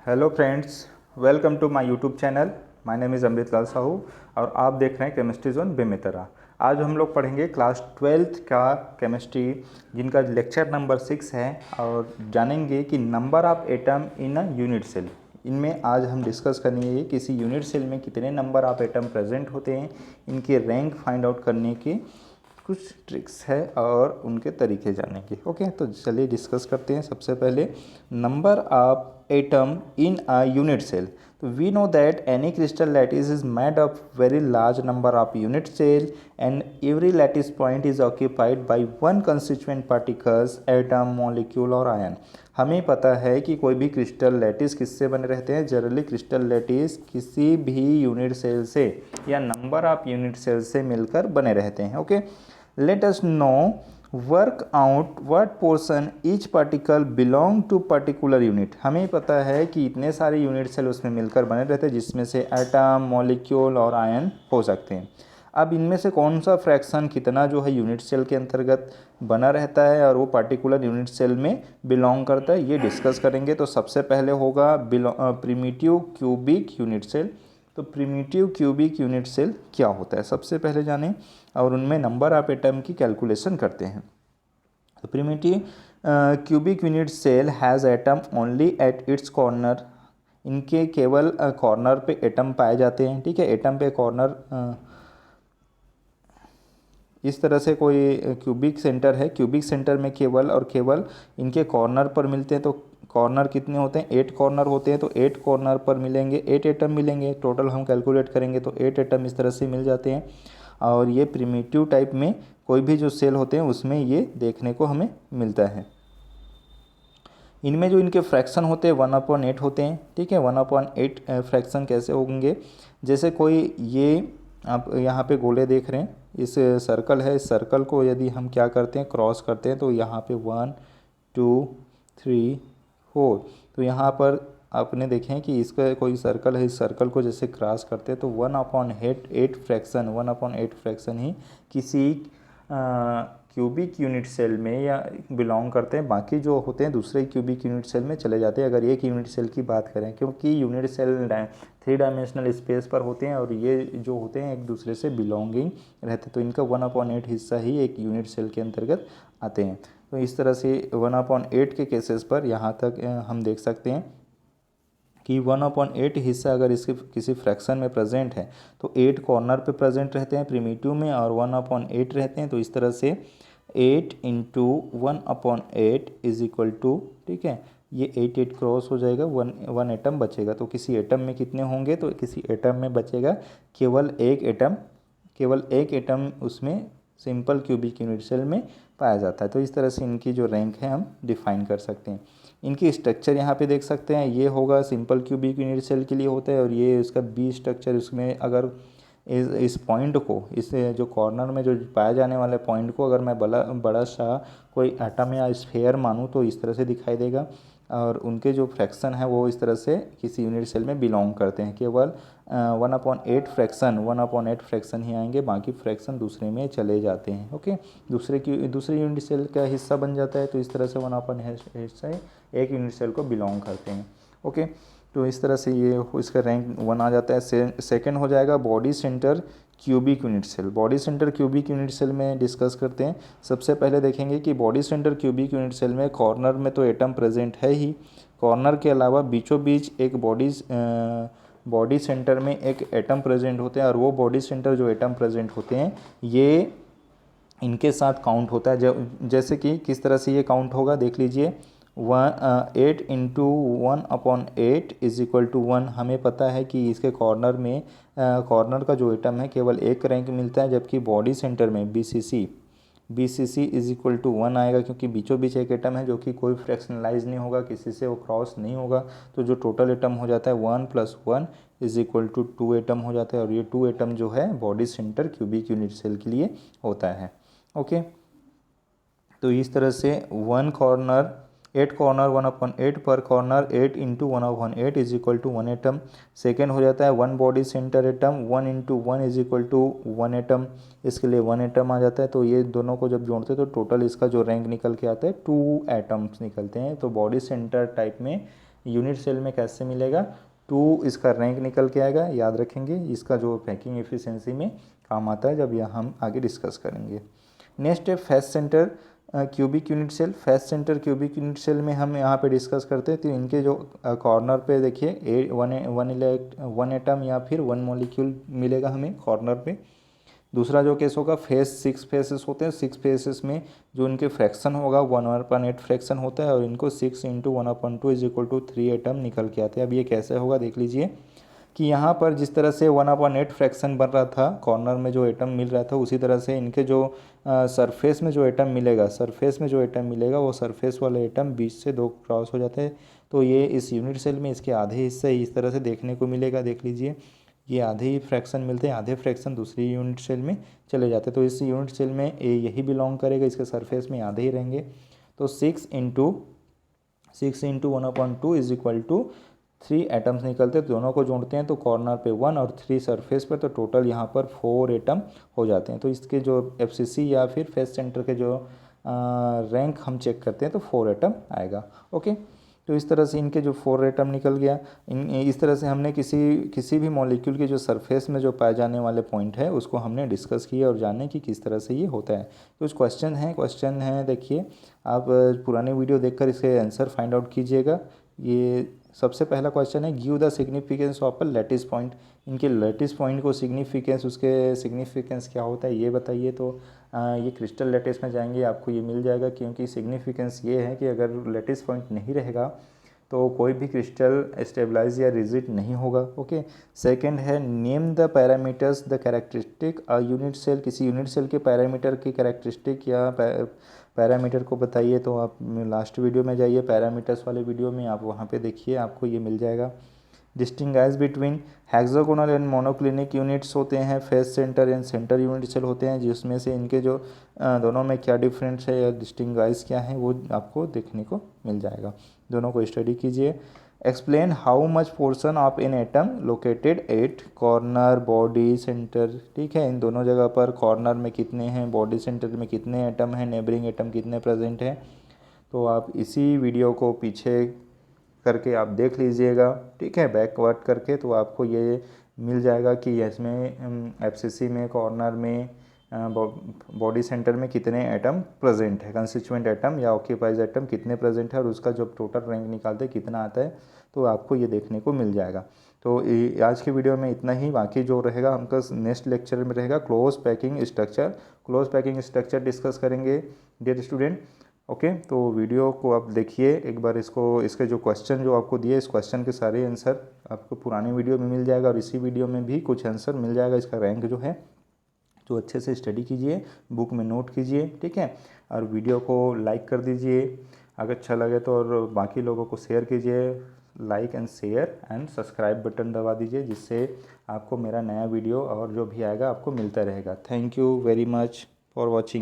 Hello friends, welcome to my YouTube channel. My name is Amrit Lal Sahu और आप देख रहे हैं केमिस्ट्री जोन बेमेतरा। आज हम लोग पढ़ेंगे क्लास 12th का केमिस्ट्री, जिनका लेक्चर नंबर 6 है, और जानेंगे कि number of atom in a unit cell. इनमें आज हम डिस्कस करेंगे किसी यूनिट सेल में कितने नंबर ऑफ एटम प्रेजेंट होते हैं, इनके रैंक फाइंड आउट करने के कुछ ट्रिक्स है और उनके तरीके जानेंगे। ओके, तो चलिए डिस्कस करते हैं। सबसे पहले number of atom in a unit cell. तो we know that any crystal lattice is made of very large number of unit cell and every lattice point is occupied by one constituent particles, atom, molecule और ion. हमें पता है कि कोई भी crystal lattice किससे बने रहते हैं। जनरली क्रिस्टल लैटिस किसी भी यूनिट सेल से या नंबर ऑफ यूनिट सेल से मिलकर बने रहते हैं। Okay, let us know work out what portion each particle belong to particular unit। हमें पता है कि इतने सारे यूनिट सेल उसमें मिलकर बने रहते हैं, जिसमें से एटम, मॉलिक्यूल और आयन हो सकते हैं। अब इनमें से कौन सा फ्रैक्शन कितना जो है यूनिट सेल के अंतर्गत बना रहता है और वो पार्टिकुलर यूनिट सेल में बिलोंग करता है, ये डिस्कस करेंगे। तो सबसे पहले होगा प्रिमिटिव क्यूबिक यूनिट सेल। तो प्रिमिटिव क्यूबिक यूनिट सेल क्या होता है, सबसे पहले जानें और उनमें नंबर ऑफ एटम की कैलकुलेशन करते हैं। तो primitive cubic unit cell has atom only at its corner. इनके केवल कॉर्नर पे एटम पाए जाते हैं। ठीक है, एटम पे कॉर्नर इस तरह से कोई क्यूबिक सेंटर है, क्यूबिक सेंटर में केवल और केवल इनके कॉर्नर पर मिलते हैं। तो कॉर्नर कितने होते हैं? 8 कॉर्नर होते हैं। तो 8 कॉर्नर पर मिलेंगे 8 एटम मिलेंगे। टोटल हम कैलकुलेट करेंगे तो 8 एटम इस तरह से मिल जाते हैं। और ये प्रिमिटिव टाइप में कोई भी जो सेल होते हैं उसमें ये देखने को हमें मिलता है। इनमें जो इनके फ्रैक्शन होते हैं 1/8 होते हैं। ठीक है, 1/8 फ्रैक्शन कैसे होंगे? जैसे कोई ये आप यहाँ पे गोले देख रहे हैं, इस सर्कल है, इस सर्कल को यदि हम क्या करते हैं, क्रॉस करते हैं, तो यहाँ पे 1 2 3 4, तो यहाँ पर आपने देखें कि इसका कोई सर्कल है, इस सर्कल को जैसे क्रॉस करते हैं तो 1/8 फ्रैक्शन 1/8 फ्रैक्शन ही किसी क्यूबिक यूनिट सेल में या बिलोंग करते हैं। बाकी जो होते हैं दूसरे क्यूबिक यूनिट सेल में चले जाते हैं, अगर एक यूनिट सेल की बात करें, क्योंकि यूनिट सेल 3 डायमेंशनल स्पेस पर होते हैं और ये जो होते हैं एक दूसरे से बिलोंगिंग रहते हैं। तो इनका 1/8 हिस्सा ही एक यूनिट सेल के अंतर्गत आते हैं। तो इस तरह से 1/8 के केसेस पर यहाँ तक हम देख सकते हैं कि 1/8 हिस्सा अगर इसके किसी फ्रैक्शन में प्रेजेंट है तो 8 कॉर्नर पे प्रेजेंट रहते हैं प्रिमिटिव में और 1/8 रहते हैं। तो इस तरह से 8 इंटू 1/8 इज इक्वल टू, ठीक है, ये 8 क्रॉस हो जाएगा, वन एटम बचेगा। तो किसी एटम में कितने होंगे? तो किसी एटम में बचेगा केवल एक एटम, केवल एक एटम उसमें सिंपल क्यूबिक यूनिट सेल में पाया जाता है। तो इस तरह से इनकी जो रैंक है हम डिफाइन कर सकते हैं। इनकी स्ट्रक्चर यहाँ पे देख सकते हैं, ये होगा सिंपल क्यूबिक यूनिट सेल के लिए होता है, और ये इसका बी स्ट्रक्चर, इसमें अगर इस पॉइंट को, इस जो कॉर्नर में जो पाया जाने वाले पॉइंट को अगर मैं बड़ा सा कोई एटम या स्फेयर मानूँ तो इस तरह से दिखाई देगा। और उनके जो फ्रैक्शन है वो इस तरह से किसी यूनिट सेल में बिलोंग करते हैं। केवल 1/8 फ्रैक्शन ही आएंगे, बाकी फ्रैक्शन दूसरे में चले जाते हैं। ओके, दूसरे यूनिट सेल का हिस्सा बन जाता है। तो इस तरह से 1/8 हिस्सा एक यूनिट सेल को बिलोंग करते हैं। ओके, तो इस तरह से ये इसका रैंक 1 आ जाता है। सेकंड हो जाएगा body center cubic unit cell. Body center cubic unit cell में डिस्कस करते हैं। सबसे पहले देखेंगे कि body center cubic unit cell में कॉर्नर में तो एटम प्रेजेंट है ही, कॉर्नर के अलावा बीचों बीच एक बॉडी सेंटर में एक एटम प्रेजेंट होते हैं, और वो बॉडी सेंटर जो एटम प्रेजेंट होते हैं ये इनके साथ काउंट होता है। जैसे कि किस तरह से ये काउंट होगा देख लीजिए। 8 इंटू 1/8 इज इक्वल टू 1। हमें पता है कि इसके कॉर्नर में कॉर्नर का जो एटम है केवल एक रैंक मिलता है, जबकि बॉडी सेंटर में BCC इज इक्वल टू 1 आएगा, क्योंकि बीचों बीच एक एटम है जो कि कोई फ्रैक्शनलाइज नहीं होगा, किसी से वो क्रॉस नहीं होगा। तो जो टोटल एटम हो जाता है 1 + 1 इज इक्वल टू 2 एटम हो जाता है, और ये 2 एटम जो है body center cubic unit cell के लिए होता है। ओके, तो इस तरह से 8 कॉर्नर 1/8 पर corner 8 into 1/8 is equal to 1 atom. Second हो जाता है 1 body center atom, 1 into 1 is equal to 1 atom. इसके लिए 1 एटम आ जाता है। तो ये दोनों को जब जोड़ते हैं तो टोटल इसका जो रैंक निकल के आता है 2 एटम्स निकलते हैं। तो बॉडी सेंटर टाइप में यूनिट सेल में कैसे मिलेगा, 2 इसका रैंक निकल के आएगा, याद रखेंगे। इसका जो पैकिंग एफिशिएंसी में काम आता है, जब यह हम आगे डिस्कस करेंगे। नेक्स्ट है face centre cubic unit cell. फेस सेंटर क्यूबिक यूनिट सेल में हम यहाँ पे डिस्कस करते हैं, तो इनके जो कॉर्नर पे देखिए वन एटम या फिर 1 मॉलिक्यूल मिलेगा हमें कॉर्नर पे। दूसरा जो केस होगा फेस 6 फेसेस होते हैं, 6 फेसेस में जो इनके फ्रैक्शन होगा 1/8 फ्रैक्शन होता है, और इनको 6 × 1/2 = 3 एटम निकल के आते हैं। अब ये कैसे होगा देख लीजिए कि यहाँ पर जिस तरह से 1/8 फ्रैक्शन बन रहा था, कॉर्नर में जो एटम मिल रहा था, उसी तरह से इनके जो सरफेस में जो एटम मिलेगा, वो सरफेस वाले एटम बीच से 2 क्रॉस हो जाते हैं। तो ये इस यूनिट सेल में इसके आधे हिस्से इस तरह से देखने को मिलेगा, देख लीजिए ये आधे ही फ्रैक्शन मिलते हैं, आधे फ्रैक्शन दूसरी यूनिट सेल में चले जाते हैं। तो इस यूनिट सेल में यही बिलोंग करेगा, इसके सरफेस में आधे ही रहेंगे। तो 6 × 1/2 = 3 एटम्स निकलते हैं, दोनों को जोड़ते हैं तो कॉर्नर पे 1 और 3 सरफेस पर, तो टोटल यहाँ पर 4 एटम हो जाते हैं। तो इसके जो एफसीसी या फिर फेस सेंटर के जो रैंक हम चेक करते हैं तो 4 एटम आएगा। ओके, तो इस तरह से इनके जो 4 एटम निकल गया। इस तरह से हमने किसी भी मॉलिक्यूल के जो सरफेस में जो पाए जाने वाले पॉइंट है उसको हमने डिस्कस किया और जाने कि किस तरह से ये होता है। कुछ क्वेश्चन है देखिए, आप पुराने वीडियो देखकर इसके आंसर फाइंड आउट कीजिएगा। ये सबसे पहला क्वेश्चन है, give the significance of a lattice point. इनके लैटिस पॉइंट को उसके सिग्निफिकेंस क्या होता है ये बताइए। तो ये क्रिस्टल लैटिस में जाएंगे, आपको ये मिल जाएगा, क्योंकि सिग्निफिकेंस ये है कि अगर लैटिस पॉइंट नहीं रहेगा तो कोई भी क्रिस्टल स्टेबलाइज या रिजिड नहीं होगा। ओके, सेकंड है, name the parameters the characteristic a unit cell. किसी यूनिट सेल के पैरामीटर की कैरेक्टरिस्टिक या पैरामीटर को बताइए। तो आप लास्ट वीडियो में जाइए, पैरामीटर्स वाले वीडियो में आप वहाँ पे देखिए, आपको ये मिल जाएगा। Distinguish between hexagonal and monoclinic units होते हैं, face centre and centre unit cell होते हैं, जिसमें से इनके जो दोनों में क्या डिफरेंस है या डिस्टिंगाइज क्या है वो आपको देखने को मिल जाएगा। दोनों को स्टडी कीजिए। Explain how much portion of an atom located at corner body centre. ठीक है, इन दोनों जगह पर कॉर्नर में कितने हैं, बॉडी सेंटर में कितने एटम हैं, नेबरिंग एटम कितने प्रेजेंट हैं। तो आप इसी वीडियो को पीछे करके आप देख लीजिएगा, ठीक है, बैकवर्ड करके, तो आपको ये मिल जाएगा कि इसमें एफसीसी में कॉर्नर में बॉडी सेंटर में कितने एटम प्रेजेंट है, कंस्टिट्यूएंट एटम या ऑक्यूपाइज एटम कितने प्रेजेंट है, और उसका जो टोटल रैंक निकालते हैं कितना आता है, तो आपको ये देखने को मिल जाएगा। तो आज के वीडियो में इतना ही। बाकी जो रहेगा हमका नेक्स्ट लेक्चर में रहेगा क्लोज पैकिंग स्ट्रक्चर डिस्कस करेंगे डियर स्टूडेंट। ओके, तो वीडियो को आप देखिए एक बार, इसके जो क्वेश्चन जो आपको दिए, इस क्वेश्चन के सारे आंसर आपको पुराने वीडियो में मिल जाएगा, और इसी वीडियो में भी कुछ आंसर मिल जाएगा। इसका रैंक जो है तो अच्छे से स्टडी कीजिए, बुक में नोट कीजिए, ठीक है, और वीडियो को लाइक कर दीजिए अगर अच्छा लगे तो, और बाकी लोगों को शेयर कीजिए। Like and share and subscribe button दबा दीजिए, जिससे आपको मेरा नया वीडियो और जो भी आएगा आपको मिलता रहेगा। Thank you very much for watching.